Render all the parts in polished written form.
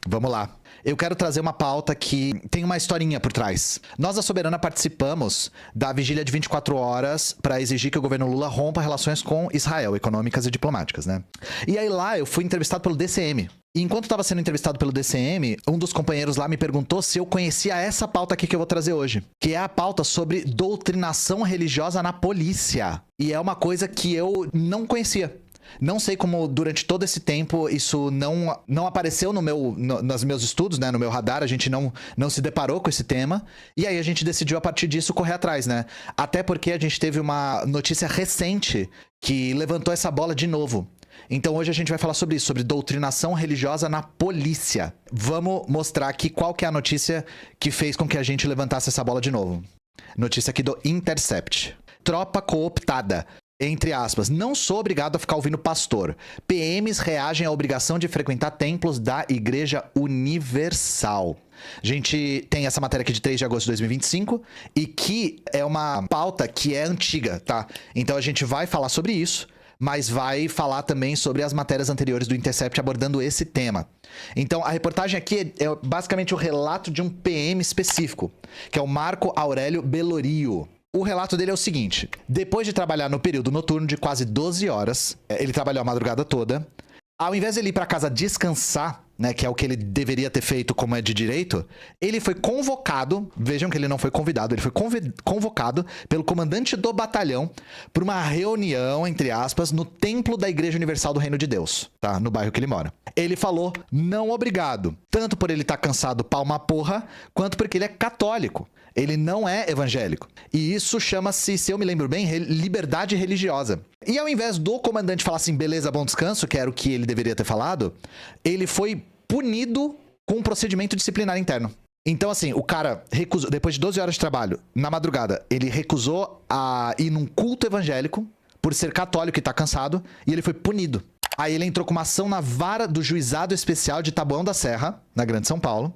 Vamos lá. Eu quero trazer uma pauta que tem uma historinha por trás. Nós, da Soberana, participamos da vigília de 24 horas para exigir que o governo Lula rompa relações com Israel, econômicas e diplomáticas, né? E aí lá eu fui entrevistado pelo DCM. E enquanto estava sendo entrevistado pelo DCM, um dos companheiros lá me perguntou se eu conhecia essa pauta aqui que eu vou trazer hoje. Que é a pauta sobre doutrinação religiosa na polícia. E é uma coisa que eu não conhecia. Não sei como durante todo esse tempo isso não apareceu nos meus estudos, né? No meu radar, a gente não se deparou com esse tema. E aí a gente decidiu, a partir disso, correr atrás, né? Até porque a gente teve uma notícia recente que levantou essa bola de novo. Então hoje a gente vai falar sobre isso, sobre doutrinação religiosa na polícia. Vamos mostrar aqui qual que é a notícia que fez com que a gente levantasse essa bola de novo. Notícia aqui do Intercept. Tropa cooptada. Entre aspas, não sou obrigado a ficar ouvindo pastor. PMs reagem à obrigação de frequentar templos da Igreja Universal. A gente tem essa matéria aqui de 3 de agosto de 2025 e que é uma pauta que é antiga, tá? Então a gente vai falar sobre isso, mas vai falar também sobre as matérias anteriores do Intercept abordando esse tema. Então, a reportagem aqui é basicamente o relato de um PM específico, que é o Marco Aurélio Belorio. O relato dele é o seguinte: depois de trabalhar no período noturno de quase 12 horas, ele trabalhou a madrugada toda, ao invés de ele ir para casa descansar, né, que é o que ele deveria ter feito como é de direito, ele foi convocado, vejam que ele não foi convidado, ele foi convocado pelo comandante do batalhão para uma reunião, entre aspas, no templo da Igreja Universal do Reino de Deus, tá? No bairro que ele mora. Ele falou não obrigado, tanto por ele estar cansado pau uma porra, quanto porque ele é católico. Ele não é evangélico. E isso chama-se, se eu me lembro bem, liberdade religiosa. E ao invés do comandante falar assim, beleza, bom descanso, que era o que ele deveria ter falado, ele foi punido com um procedimento disciplinar interno. Então, assim, o cara recusou, depois de 12 horas de trabalho, na madrugada, ele recusou a ir num culto evangélico por ser católico e tá cansado, e ele foi punido. Aí ele entrou com uma ação na vara do Juizado Especial de Taboão da Serra, na Grande São Paulo,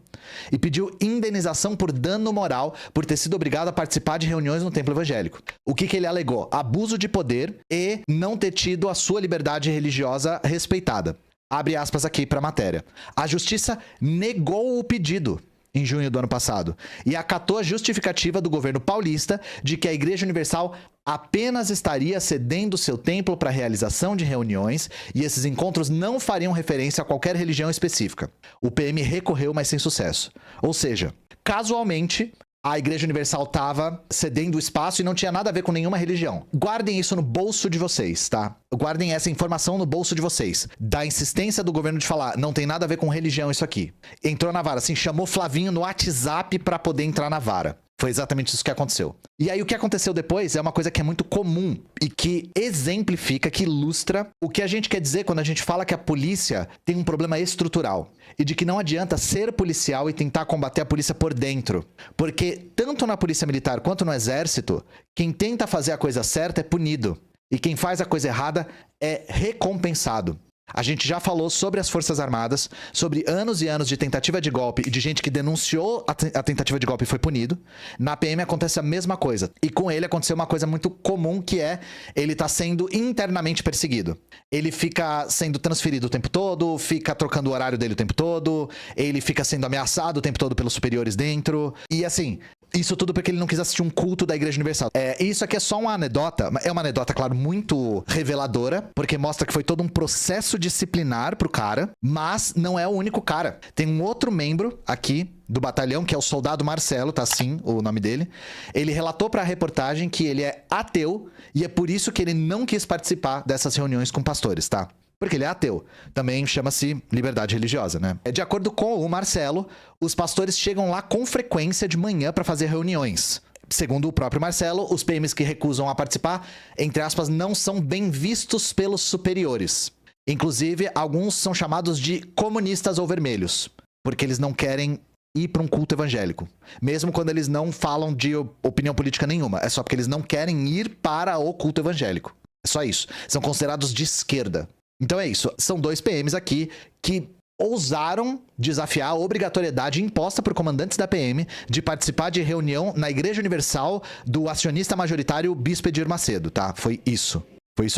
e pediu indenização por dano moral por ter sido obrigado a participar de reuniões no templo evangélico. O que ele alegou? Abuso de poder e não ter tido a sua liberdade religiosa respeitada. Abre aspas aqui para a matéria. A justiça negou o pedido em junho do ano passado, e acatou a justificativa do governo paulista de que a Igreja Universal apenas estaria cedendo seu templo para a realização de reuniões e esses encontros não fariam referência a qualquer religião específica. O PM recorreu, mas sem sucesso. Ou seja, casualmente, a Igreja Universal estava cedendo o espaço e não tinha nada a ver com nenhuma religião. Guardem isso no bolso de vocês, tá? Guardem essa informação no bolso de vocês. Da insistência do governo de falar, não tem nada a ver com religião isso aqui. Entrou na vara, assim, chamou Flavinho no WhatsApp para poder entrar na vara. Foi exatamente isso que aconteceu. E aí o que aconteceu depois é uma coisa que é muito comum e que exemplifica, que ilustra o que a gente quer dizer quando a gente fala que a polícia tem um problema estrutural. E de que não adianta ser policial e tentar combater a polícia por dentro. Porque tanto na polícia militar quanto no exército, quem tenta fazer a coisa certa é punido. E quem faz a coisa errada é recompensado. A gente já falou sobre as Forças Armadas, sobre anos e anos de tentativa de golpe e de gente que denunciou a tentativa de golpe e foi punido. Na PM acontece a mesma coisa. E com ele aconteceu uma coisa muito comum, que é ele tá sendo internamente perseguido. Ele fica sendo transferido o tempo todo, fica trocando o horário dele o tempo todo, ele fica sendo ameaçado o tempo todo pelos superiores dentro. E assim, isso tudo porque ele não quis assistir um culto da Igreja Universal. Isso aqui é só uma anedota, é uma anedota, claro, muito reveladora, porque mostra que foi todo um processo disciplinar pro cara, mas não é o único cara. Tem um outro membro aqui do batalhão, que é o soldado Marcelo, tá assim o nome dele. Ele relatou pra reportagem que ele é ateu e é por isso que ele não quis participar dessas reuniões com pastores, tá? Porque ele é ateu. Também chama-se liberdade religiosa, né? De acordo com o Marcelo, os pastores chegam lá com frequência de manhã para fazer reuniões. Segundo o próprio Marcelo, os PMs que recusam a participar, entre aspas, não são bem vistos pelos superiores. Inclusive, alguns são chamados de comunistas ou vermelhos, porque eles não querem ir para um culto evangélico. Mesmo quando eles não falam de opinião política nenhuma. É só porque eles não querem ir para o culto evangélico. É só isso. São considerados de esquerda. Então é isso, são 2 PMs aqui que ousaram desafiar a obrigatoriedade imposta por comandantes da PM de participar de reunião na Igreja Universal do acionista majoritário Bispo Edir Macedo, tá? Foi isso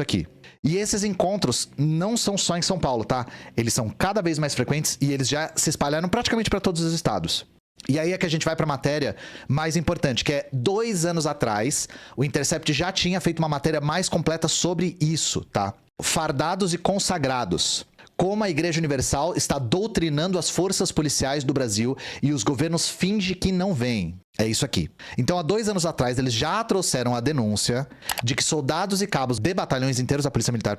aqui. E esses encontros não são só em São Paulo, tá? Eles são cada vez mais frequentes e eles já se espalharam praticamente para todos os estados. E aí é que a gente vai para a matéria mais importante, que é 2 anos atrás, o Intercept já tinha feito uma matéria mais completa sobre isso, tá? Fardados e consagrados. Como a Igreja Universal está doutrinando as forças policiais do Brasil e os governos fingem que não veem. É isso aqui. Então, há 2 anos atrás, eles já trouxeram a denúncia de que soldados e cabos de batalhões inteiros da Polícia Militar,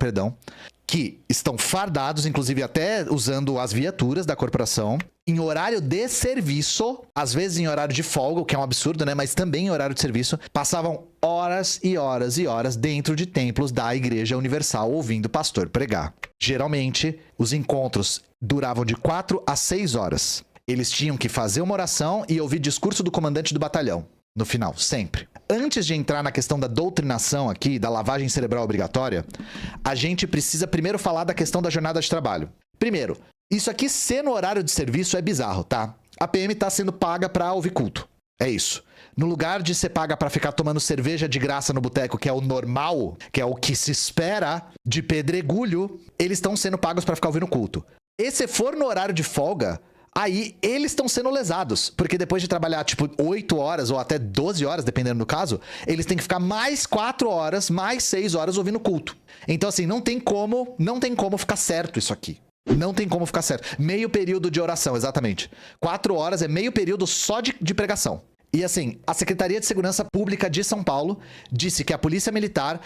que estão fardados, inclusive até usando as viaturas da corporação, em horário de serviço, às vezes em horário de folga, o que é um absurdo, né? Mas também em horário de serviço, passavam horas e horas e horas dentro de templos da Igreja Universal ouvindo o pastor pregar. Geralmente, os encontros duravam de 4 a 6 horas. Eles tinham que fazer uma oração e ouvir discurso do comandante do batalhão. No final, sempre. Antes de entrar na questão da doutrinação aqui, da lavagem cerebral obrigatória, a gente precisa primeiro falar da questão da jornada de trabalho. Primeiro, isso aqui ser no horário de serviço é bizarro, tá? A PM tá sendo paga pra ouvir culto. É isso. No lugar de ser paga pra ficar tomando cerveja de graça no boteco, que é o normal, que é o que se espera de pedregulho, eles estão sendo pagos pra ficar ouvindo culto. E se for no horário de folga, aí eles estão sendo lesados, porque depois de trabalhar tipo 8 horas ou até 12 horas, dependendo do caso, eles têm que ficar mais 4 horas, mais 6 horas ouvindo culto. Então assim, não tem como ficar certo isso aqui. Não tem como ficar certo. Meio período de oração, exatamente. 4 horas é meio período só de pregação. E assim, a Secretaria de Segurança Pública de São Paulo disse que a Polícia Militar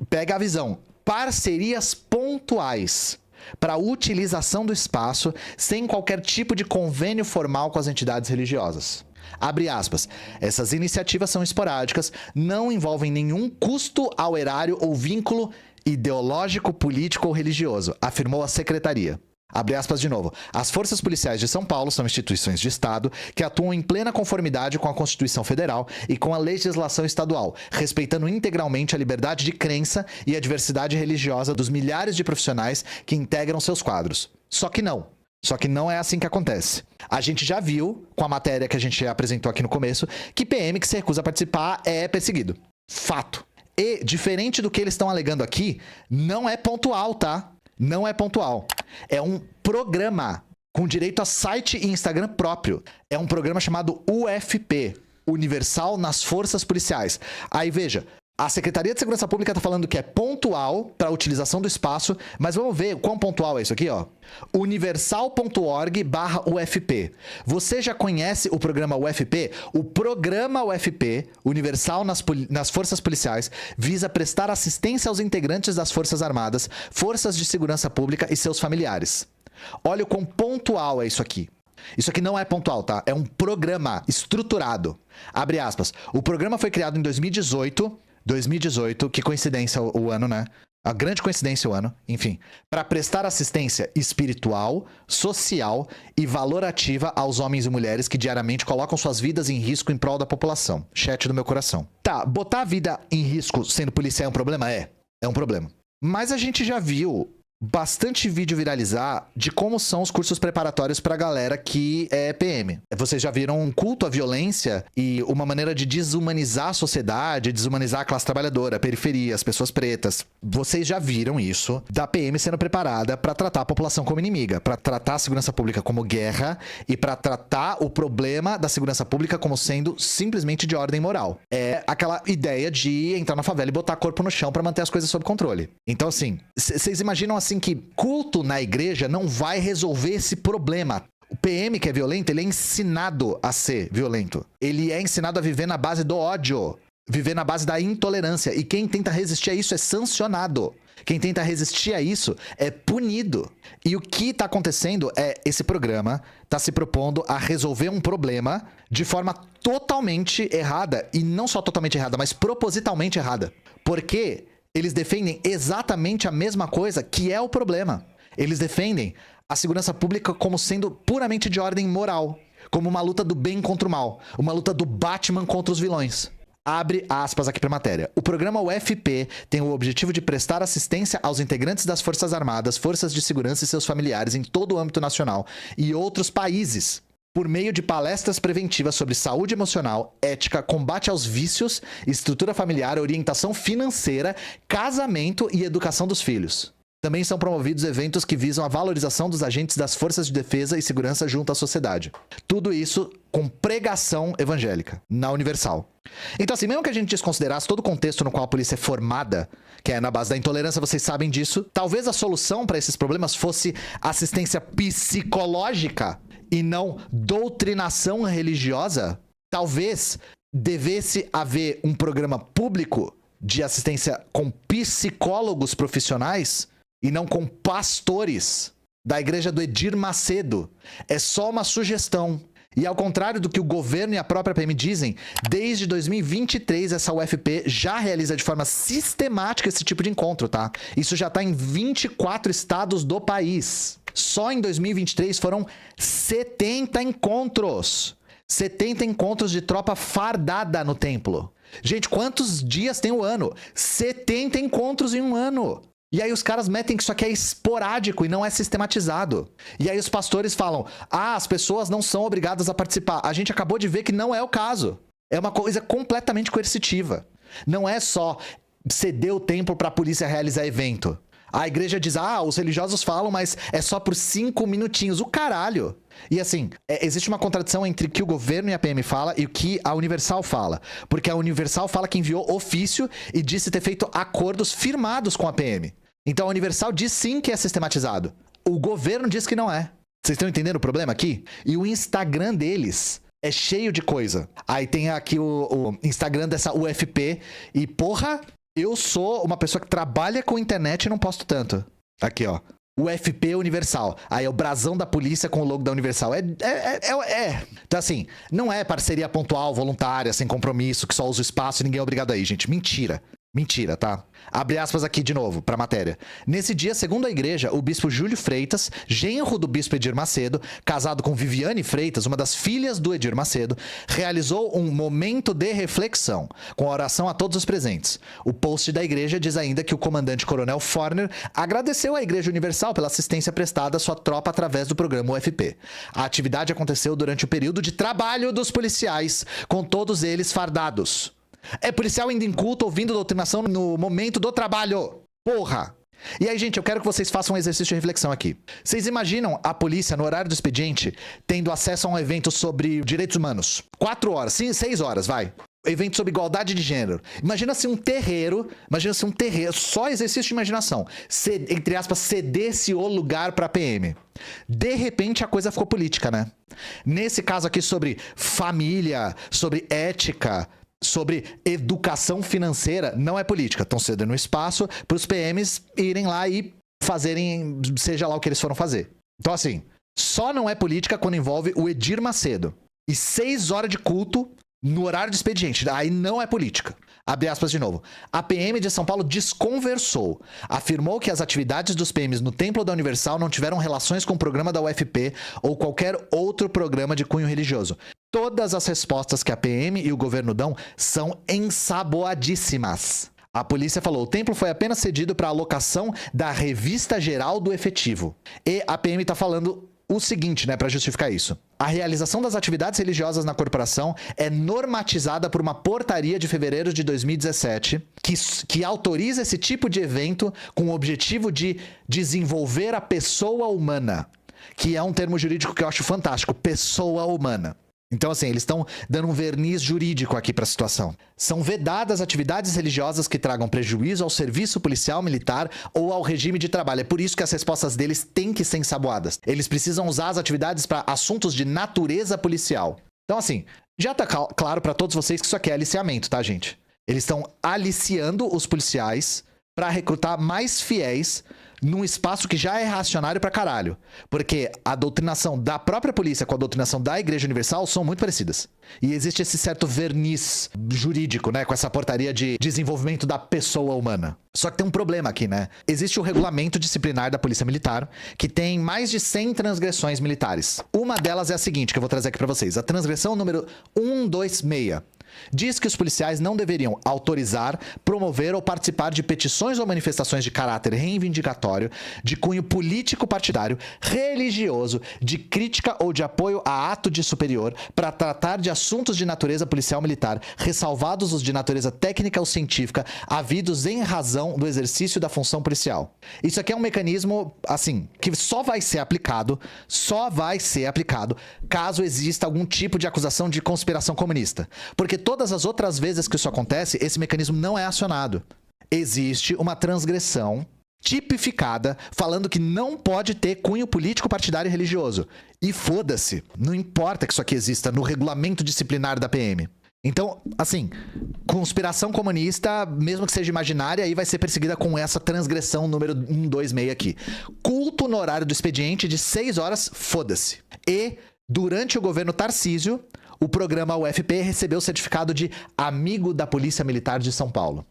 pega a visão, parcerias pontuais para a utilização do espaço sem qualquer tipo de convênio formal com as entidades religiosas. Abre aspas. Essas iniciativas são esporádicas, não envolvem nenhum custo ao erário ou vínculo ideológico, político ou religioso, afirmou a secretaria. Abre aspas de novo. As forças policiais de São Paulo são instituições de Estado que atuam em plena conformidade com a Constituição Federal e com a legislação estadual, respeitando integralmente a liberdade de crença e a diversidade religiosa dos milhares de profissionais que integram seus quadros. Só que não é assim que acontece. A gente já viu, com a matéria que a gente apresentou aqui no começo, que PM que se recusa a participar é perseguido. Fato. E, diferente do que eles estão alegando aqui, não é pontual, tá? Não é pontual. É um programa com direito a site e Instagram próprio. É um programa chamado UFP, Universal nas Forças Policiais. Aí veja, a Secretaria de Segurança Pública está falando que é pontual para a utilização do espaço, mas vamos ver quão pontual é isso aqui, ó. universal.org/UFP. Você já conhece o programa UFP? O programa UFP, Universal nas Forças Policiais, visa prestar assistência aos integrantes das Forças Armadas, Forças de Segurança Pública e seus familiares. Olha o quão pontual é isso aqui. Isso aqui não é pontual, tá? É um programa estruturado. Abre aspas. O programa foi criado em 2018, que coincidência o ano, né? A grande coincidência o ano, enfim. Para prestar assistência espiritual, social e valorativa aos homens e mulheres que diariamente colocam suas vidas em risco em prol da população. Chat do meu coração. Tá, botar a vida em risco sendo policial é um problema? É um problema. Mas a gente já viu bastante vídeo viralizar de como são os cursos preparatórios pra galera que é PM. Vocês já viram um culto à violência e uma maneira de desumanizar a sociedade, desumanizar a classe trabalhadora, a periferia, as pessoas pretas. Vocês já viram isso da PM sendo preparada pra tratar a população como inimiga, pra tratar a segurança pública como guerra e pra tratar o problema da segurança pública como sendo simplesmente de ordem moral. É aquela ideia de entrar na favela e botar corpo no chão pra manter as coisas sob controle. Então assim, vocês imaginam assim que culto na igreja não vai resolver esse problema. O PM que é violento, ele é ensinado a ser violento. Ele é ensinado a viver na base do ódio, viver na base da intolerância. E quem tenta resistir a isso é sancionado. Quem tenta resistir a isso é punido. E o que está acontecendo é esse programa está se propondo a resolver um problema de forma totalmente errada. E não só totalmente errada, mas propositalmente errada. Porque eles defendem exatamente a mesma coisa que é o problema. Eles defendem a segurança pública como sendo puramente de ordem moral, como uma luta do bem contra o mal, uma luta do Batman contra os vilões. Abre aspas aqui para a matéria. O programa UFP tem o objetivo de prestar assistência aos integrantes das Forças Armadas, Forças de Segurança e seus familiares em todo o âmbito nacional e outros países. por meio de palestras preventivas sobre saúde emocional, ética, combate aos vícios, estrutura familiar, orientação financeira, casamento e educação dos filhos. Também são promovidos eventos que visam a valorização dos agentes das forças de defesa e segurança junto à sociedade. Tudo isso com pregação evangélica, na Universal. Então assim, mesmo que a gente desconsiderasse todo o contexto no qual a polícia é formada, que é na base da intolerância, vocês sabem disso, talvez a solução para esses problemas fosse assistência psicológica e não doutrinação religiosa. Talvez devesse haver um programa público de assistência com psicólogos profissionais e não com pastores da igreja do Edir Macedo. É só uma sugestão. E ao contrário do que o governo e a própria PM dizem, desde 2023 essa UFP já realiza de forma sistemática esse tipo de encontro, tá? Isso já tá em 24 estados do país. Só em 2023 foram 70 encontros. 70 encontros de tropa fardada no templo. Gente, quantos dias tem o ano? 70 encontros em um ano. E aí os caras metem que isso aqui é esporádico e não é sistematizado. E aí os pastores falam, as pessoas não são obrigadas a participar. A gente acabou de ver que não é o caso. É uma coisa completamente coercitiva. Não é só ceder o templo para a polícia realizar evento. A igreja diz, os religiosos falam, mas é só por 5 minutinhos. O caralho! E assim, existe uma contradição entre o que o governo e a PM fala e o que a Universal fala. Porque a Universal fala que enviou ofício e disse ter feito acordos firmados com a PM. Então a Universal diz sim que é sistematizado. O governo diz que não é. Vocês estão entendendo o problema aqui? E o Instagram deles é cheio de coisa. Aí tem aqui o Instagram dessa UFP e porra... Eu sou uma pessoa que trabalha com internet e não posto tanto. Aqui, ó. UFP Universal. Aí é o brasão da polícia com o logo da Universal. Então, assim, não é parceria pontual, voluntária, sem compromisso, que só usa o espaço e ninguém é obrigado a ir, gente. Mentira. Mentira, tá? Abre aspas aqui de novo, pra matéria. Nesse dia, segundo a igreja, o bispo Júlio Freitas, genro do bispo Edir Macedo, casado com Viviane Freitas, uma das filhas do Edir Macedo, realizou um momento de reflexão, com oração a todos os presentes. O post da igreja diz ainda que o comandante coronel Forner agradeceu à Igreja Universal pela assistência prestada à sua tropa através do programa UFP. A atividade aconteceu durante o período de trabalho dos policiais, com todos eles fardados. É policial indo em culto, ouvindo doutrinação no momento do trabalho. Porra! E aí, gente, eu quero que vocês façam um exercício de reflexão aqui. Vocês imaginam a polícia, no horário do expediente, tendo acesso a um evento sobre direitos humanos? 4 horas, sim, 6 horas, vai. Evento sobre igualdade de gênero. Imagina-se um terreiro, só exercício de imaginação. Entre aspas, cedesse o lugar pra PM. De repente, a coisa ficou política, né? Nesse caso aqui, sobre família, sobre ética... sobre educação financeira, não é política. Estão cedendo espaço para os PMs irem lá e fazerem, seja lá o que eles foram fazer. Então, assim, só não é política quando envolve o Edir Macedo. E 6 horas de culto no horário de expediente. Aí não é política. Abre aspas de novo. A PM de São Paulo desconversou. Afirmou que as atividades dos PMs no Templo da Universal não tiveram relações com o programa da UFP ou qualquer outro programa de cunho religioso. Todas as respostas que a PM e o governo dão são ensaboadíssimas. A polícia falou, o templo foi apenas cedido para a alocação da revista geral do efetivo. E a PM está falando o seguinte, né, para justificar isso. A realização das atividades religiosas na corporação é normatizada por uma portaria de fevereiro de 2017 que autoriza esse tipo de evento com o objetivo de desenvolver a pessoa humana, que é um termo jurídico que eu acho fantástico, pessoa humana. Então, assim, eles estão dando um verniz jurídico aqui para a situação. São vedadas atividades religiosas que tragam prejuízo ao serviço policial militar ou ao regime de trabalho. É por isso que as respostas deles têm que ser ensaboadas. Eles precisam usar as atividades para assuntos de natureza policial. Então, assim, já tá claro para todos vocês que isso aqui é aliciamento, tá, gente? Eles estão aliciando os policiais para recrutar mais fiéis num espaço que já é reacionário pra caralho. Porque a doutrinação da própria polícia com a doutrinação da Igreja Universal são muito parecidas. E existe esse certo verniz jurídico, né? Com essa portaria de desenvolvimento da pessoa humana. Só que tem um problema aqui, né? Existe o regulamento disciplinar da Polícia Militar, que tem mais de 100 transgressões militares. Uma delas é a seguinte, que eu vou trazer aqui pra vocês. A transgressão número 126. Diz que os policiais não deveriam autorizar, promover ou participar de petições ou manifestações de caráter reivindicatório, de cunho político partidário, religioso, de crítica ou de apoio a ato de superior, para tratar de assuntos de natureza policial militar, ressalvados os de natureza técnica ou científica, havidos em razão do exercício da função policial. Isso aqui é um mecanismo, assim, que só vai ser aplicado caso exista algum tipo de acusação de conspiração comunista. Porque todas as outras vezes que isso acontece, esse mecanismo não é acionado. Existe uma transgressão tipificada falando que não pode ter cunho político, partidário e religioso. E foda-se, não importa que isso aqui exista no regulamento disciplinar da PM. Então, assim, conspiração comunista, mesmo que seja imaginária, aí vai ser perseguida com essa transgressão número 126 aqui. Culto no horário do expediente de 6 horas, foda-se. E, durante o governo Tarcísio, o programa UFP recebeu o certificado de Amigo da Polícia Militar de São Paulo.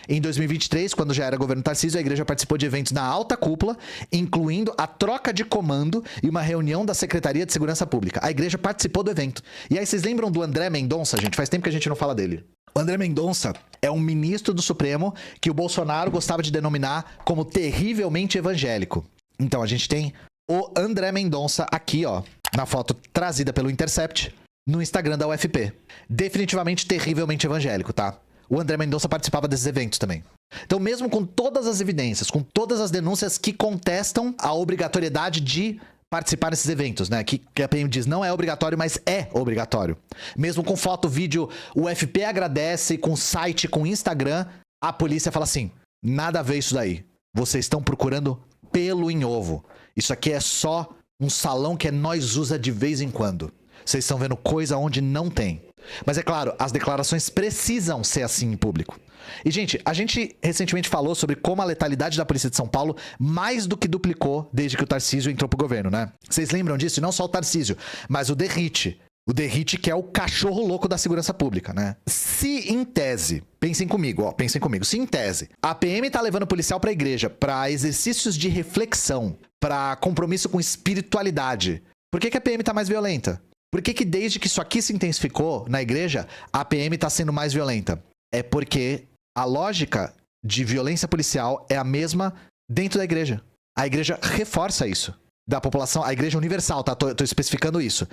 Em 2023, quando já era governo Tarcísio, a igreja participou de eventos na alta cúpula, incluindo a troca de comando e uma reunião da Secretaria de Segurança Pública. A igreja participou do evento. E aí, vocês lembram do André Mendonça, gente? Faz tempo que a gente não fala dele. O André Mendonça é um ministro do Supremo que o Bolsonaro gostava de denominar como terrivelmente evangélico. Então, a gente tem o André Mendonça aqui, ó, na foto trazida pelo Intercept, no Instagram da UFP. Definitivamente terrivelmente evangélico, tá? O André Mendonça participava desses eventos também. Então, mesmo com todas as evidências, com todas as denúncias que contestam a obrigatoriedade de participar desses eventos, né? Que a PM diz não é obrigatório, mas é obrigatório. Mesmo com foto, vídeo, o UFP agradece, com site, com Instagram, a polícia fala assim, nada a ver isso daí. Vocês estão procurando pelo em ovo. Isso aqui é só um salão que nós usa de vez em quando. Vocês estão vendo coisa onde não tem. Mas é claro, as declarações precisam ser assim em público. E, gente, a gente recentemente falou sobre como a letalidade da Polícia de São Paulo mais do que duplicou desde que o Tarcísio entrou pro governo, né? Vocês lembram disso? E não só o Tarcísio, mas o Derrite. O Derrite, que é o cachorro louco da segurança pública, né? Se em tese, pensem comigo, se em tese, a PM tá levando o policial pra igreja pra exercícios de reflexão, pra compromisso com espiritualidade, por que a PM tá mais violenta? Por que desde que isso aqui se intensificou na igreja, a PM tá sendo mais violenta? É porque a lógica de violência policial é a mesma dentro da igreja. A igreja reforça isso. Da população, a igreja universal, tá? Tô especificando isso.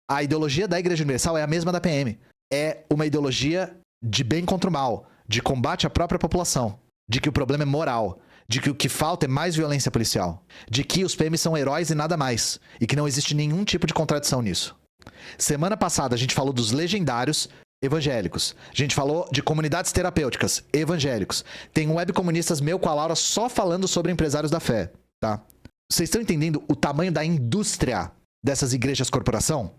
A ideologia da igreja universal é a mesma da PM. É uma ideologia de bem contra o mal, de combate à própria população, de que o problema é moral, de que o que falta é mais violência policial, de que os PMs são heróis e nada mais, e que não existe nenhum tipo de contradição nisso. Semana passada a gente falou dos legendários evangélicos. A gente falou de comunidades terapêuticas evangélicos. Tem um webcomunistas meu com a Laura só falando sobre empresários da fé, tá? Vocês estão entendendo o tamanho da indústria dessas igrejas corporação?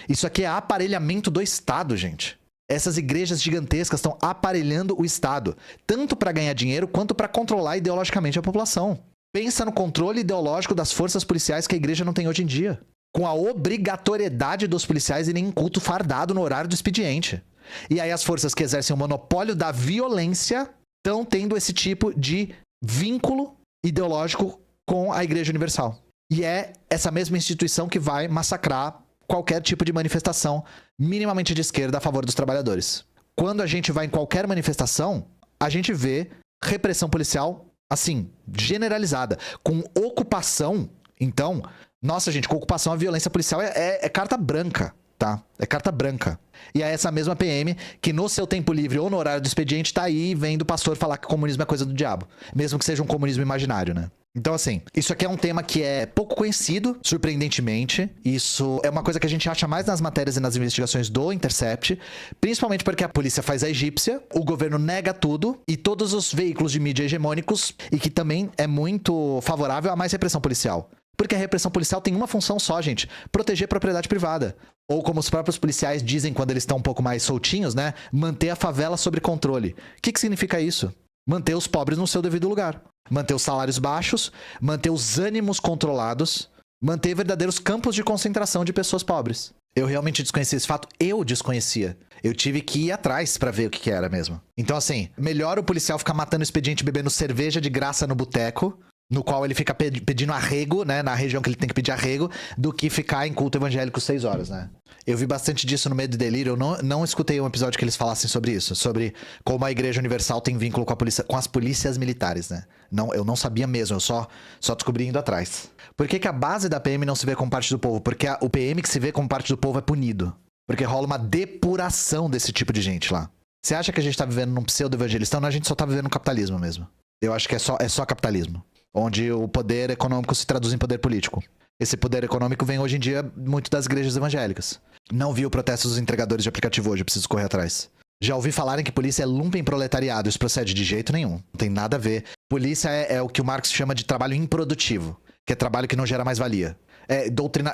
Isso aqui é aparelhamento do Estado, gente. Essas igrejas gigantescas estão aparelhando o Estado, tanto para ganhar dinheiro quanto para controlar ideologicamente a população. Pensa no controle ideológico das forças policiais que a igreja não tem hoje em dia. Com a obrigatoriedade dos policiais irem em culto fardado no horário do expediente. E aí as forças que exercem o monopólio da violência estão tendo esse tipo de vínculo ideológico com a Igreja Universal. E é essa mesma instituição que vai massacrar qualquer tipo de manifestação minimamente de esquerda a favor dos trabalhadores. Quando a gente vai em qualquer manifestação, a gente vê repressão policial, assim, generalizada. Com ocupação, então... Nossa, gente, com ocupação a violência policial é carta branca, tá? É carta branca. E é essa mesma PM que no seu tempo livre ou no horário do expediente tá aí vendo o pastor falar que o comunismo é coisa do diabo. Mesmo que seja um comunismo imaginário, né? Então, assim, isso aqui é um tema que é pouco conhecido, surpreendentemente. Isso é uma coisa que a gente acha mais nas matérias e nas investigações do Intercept, principalmente porque a polícia faz a egípcia, o governo nega tudo e todos os veículos de mídia hegemônicos, e que também é muito favorável a mais repressão policial. Porque a repressão policial tem uma função só, gente: proteger a propriedade privada. Ou como os próprios policiais dizem quando eles estão um pouco mais soltinhos, né? Manter a favela sob controle. O que significa isso? Manter os pobres no seu devido lugar. Manter os salários baixos, manter os ânimos controlados, manter verdadeiros campos de concentração de pessoas pobres. Eu realmente desconhecia esse fato, eu desconhecia. Eu tive que ir atrás pra ver o que era mesmo. Então, assim, melhor o policial ficar matando o expediente bebendo cerveja de graça no boteco, no qual ele fica pedindo arrego, né, na região que ele tem que pedir arrego, do que ficar em culto evangélico 6 horas, né? Eu vi bastante disso no Medo e Delírio. Eu não escutei um episódio que eles falassem sobre isso. Sobre como a Igreja Universal tem vínculo com a polícia, com as polícias militares, né? Não, eu não sabia mesmo, eu só descobri indo atrás. Por que que a base da PM não se vê como parte do povo? Porque o PM que se vê como parte do povo é punido. Porque rola uma depuração desse tipo de gente lá. Você acha que a gente tá vivendo num pseudo-evangelistão? Não, a gente só tá vivendo no capitalismo mesmo. Eu acho que é só capitalismo. Onde o poder econômico se traduz em poder político. Esse poder econômico vem hoje em dia muito das igrejas evangélicas. Não vi o protesto dos entregadores de aplicativo hoje, eu preciso correr atrás. Já ouvi falarem que polícia é lumpen proletariado. Isso procede de jeito nenhum. Não tem nada a ver. Polícia é o que o Marx chama de trabalho improdutivo. Que é trabalho que não gera mais valia.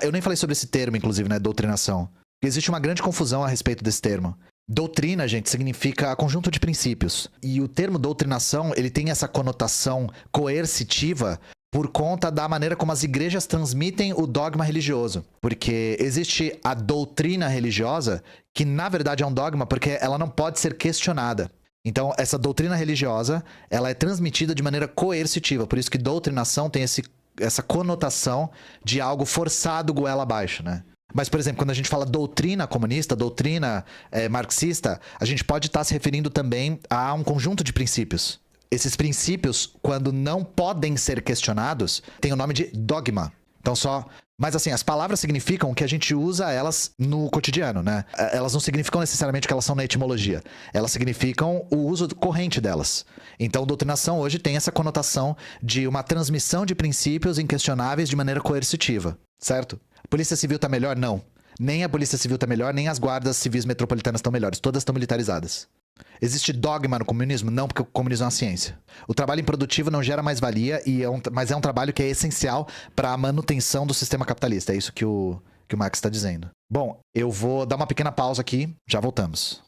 Eu nem falei sobre esse termo, inclusive, né? Doutrinação. Existe uma grande confusão a respeito desse termo. Doutrina, gente, significa conjunto de princípios. E o termo doutrinação, ele tem essa conotação coercitiva por conta da maneira como as igrejas transmitem o dogma religioso. Porque existe a doutrina religiosa, que na verdade é um dogma porque ela não pode ser questionada. Então, essa doutrina religiosa, ela é transmitida de maneira coercitiva. Por isso que doutrinação tem essa conotação de algo forçado goela abaixo, né? Mas, por exemplo, quando a gente fala doutrina comunista, doutrina marxista, a gente pode estar se referindo também a um conjunto de princípios. Esses princípios, quando não podem ser questionados, têm o nome de dogma. Então Mas assim, as palavras significam que a gente usa elas no cotidiano, né? Elas não significam necessariamente que elas são na etimologia. Elas significam o uso corrente delas. Então, doutrinação hoje tem essa conotação de uma transmissão de princípios inquestionáveis de maneira coercitiva, certo? A Polícia Civil tá melhor? Não. Nem a Polícia Civil tá melhor, nem as guardas civis metropolitanas estão melhores. Todas estão militarizadas. Existe dogma no comunismo? Não, porque o comunismo é uma ciência. O trabalho improdutivo não gera mais valia, mas é um trabalho que é essencial para a manutenção do sistema capitalista. É isso que o Marx está dizendo. Bom, eu vou dar uma pequena pausa aqui, já voltamos.